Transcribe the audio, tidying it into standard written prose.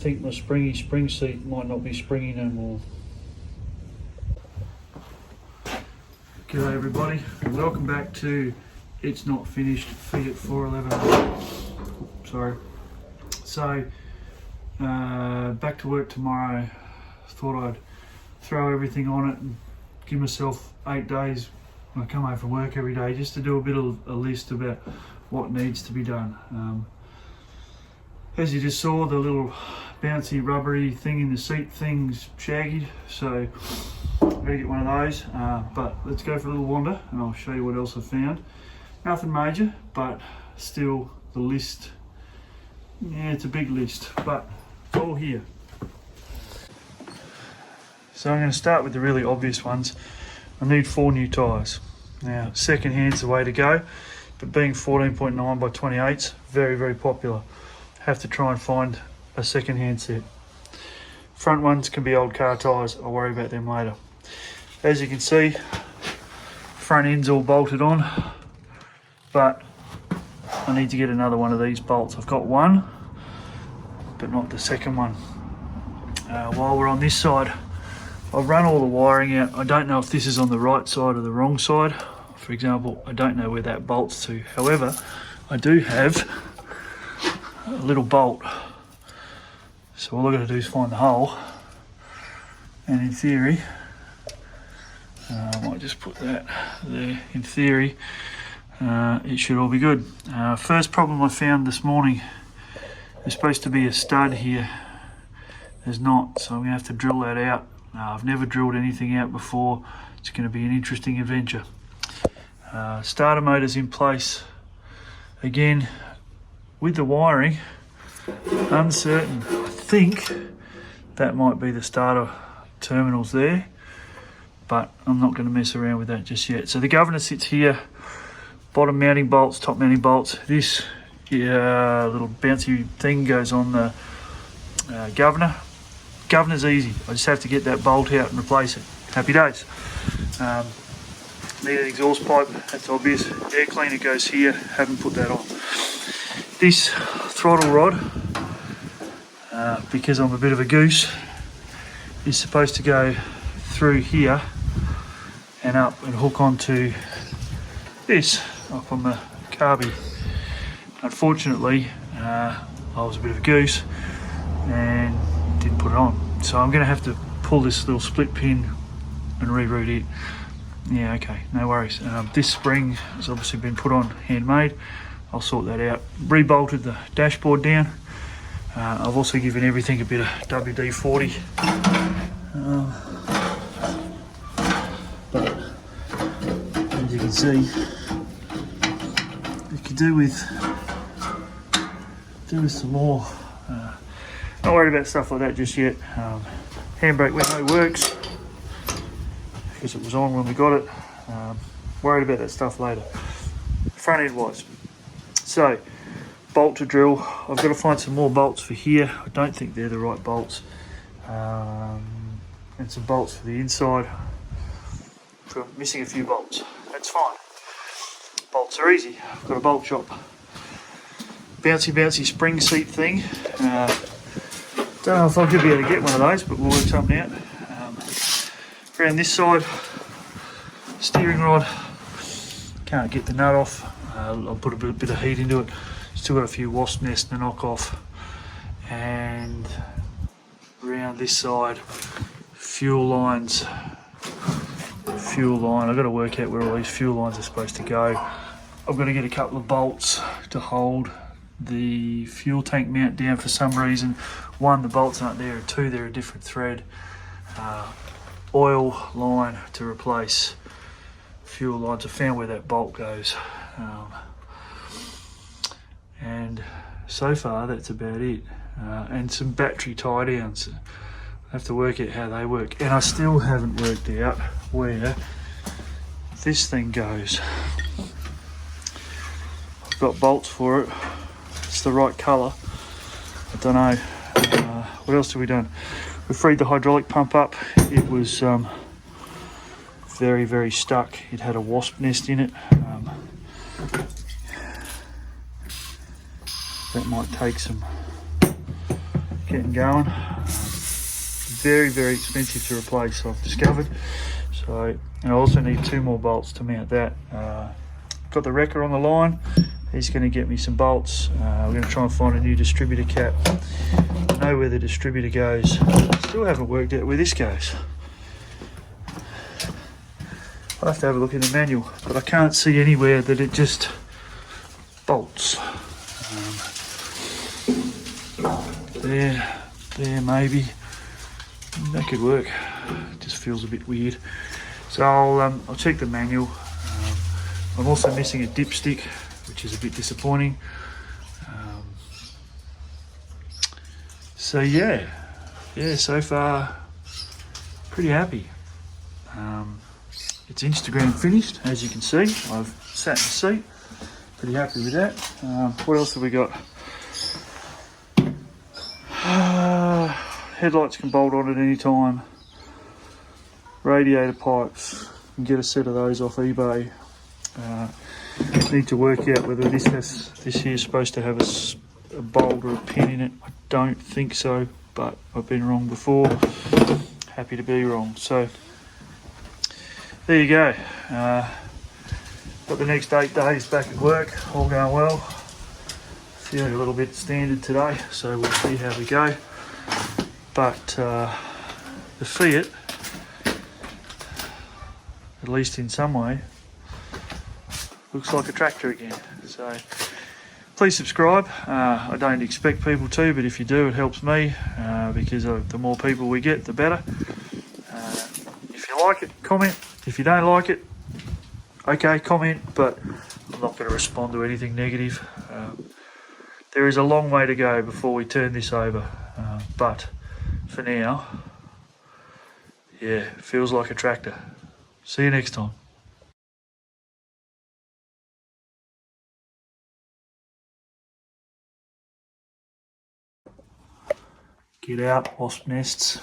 think my spring seat might not be springy no more. G'day everybody, and welcome back to It's Not Finished Fiat 411. Sorry. So, back to work tomorrow. Thought I'd throw everything on it and give myself 8 days when I come home from work every day, just to do a bit of a list about what needs to be done. As you just saw, the little bouncy rubbery thing in the seat thing's shaggy, so I'm gonna get one of those. But let's go for a little wander and I'll show you what else I've found. Nothing major, but still the list, yeah, it's a big list, but it's all here. So I'm going to start with the really obvious ones. I need 4 new tyres. Now, second hand's the way to go, but being 14.9 by 28's very, very popular. Have to try and find a second hand set. Front ones can be old car tyres, I'll worry about them later. As you can see, front end's all bolted on, but I need to get another one of these bolts. I've got one, but not the second one. While we're on this side, I've run all the wiring out. I don't know if this is on the right side or the wrong side. For example, I don't know where that bolts to. However, I do have a little bolt. So all I've got to do is find the hole. And in theory, I might just put that there. In theory, it should all be good. First problem I found this morning, there's supposed to be a stud here. There's not, so I'm going to have to drill that out. I've never drilled anything out before. It's going to be an interesting adventure. Starter motor's in place. Again, with the wiring, uncertain. I think that might be the starter terminals there, but I'm not going to mess around with that just yet. So the governor sits here, bottom mounting bolts, top mounting bolts. This little bouncy thing goes on the governor. Governor's easy. I just have to get that bolt out and replace it. Happy days. Need an exhaust pipe, that's obvious. Air cleaner goes here, haven't put that on. This throttle rod, because I'm a bit of a goose, is supposed to go through here and up and hook onto this up on the carby. Unfortunately, I was a bit of a goose and didn't put it on. So I'm going to have to pull this little split pin and reroute it. Yeah, okay, no worries. This spring has obviously been put on handmade. I'll sort that out. Rebolted the dashboard down. I've also given everything a bit of WD-40. But as you can see, you could do with some more. Not worried about stuff like that just yet. Handbrake window works because it was on when we got it. Worried about that stuff later. Front end wise. So, bolt to drill. I've got to find some more bolts for here. I don't think they're the right bolts. And some bolts for the inside. I'm missing a few bolts. That's fine. Bolts are easy. I've got a bolt shop. Bouncy spring seat thing. Don't know if I'll be able to get one of those, but we'll work something out. Around this side, steering rod, can't get the nut off. I'll put a bit of heat into it. Still got a few wasp nests to knock off. And around this side, fuel lines. Fuel line, I've got to work out where all these fuel lines are supposed to go. I've got to get a couple of bolts to hold the fuel tank mount down for some reason. One, the bolts aren't there, and two, they're a different thread. Oil line to replace fuel lines. I found where that bolt goes. And so far that's about it. And some battery tie downs. I have to work out how they work. And I still haven't worked out where this thing goes. I've got bolts for it. It's the right colour. I don't know. What else have we done? We freed the hydraulic pump up. It was very stuck. It had a wasp nest in it. That might take some getting going. Very, very expensive to replace, I've discovered. So, and I also need 2 more bolts to mount that. Got the wrecker on the line. He's going to get me some bolts. We're going to try and find a new distributor cap. I know where the distributor goes. Still haven't worked out where this goes. I'll have to have a look in the manual, but I can't see anywhere that it just bolts. There maybe. That could work. It just feels a bit weird. So I'll check the manual. I'm also missing a dipstick, which is a bit disappointing. So yeah, so far pretty happy. It's Instagram finished, as you can see. I've sat in the seat, pretty happy with that. What else have we got? Headlights can bolt on at any time. Radiator pipes, you can get a set of those off eBay. Need to work out whether this here is supposed to have a bolt or a pin in it. I don't think so, but I've been wrong before. Happy to be wrong. So there you go. Got the next 8 days back at work, all going well. Feeling a little bit standard today, so we'll see how we go. But the Fiat, at least in some way, looks like a tractor again. So please subscribe. I don't expect people to, but if you do, it helps me because the more people we get, the better. If you like it, comment. If you don't like it, okay, comment, but I'm not going to respond to anything negative. There is a long way to go before we turn this over, but for now, yeah, feels like a tractor. See you next time. Get out, wasp nests.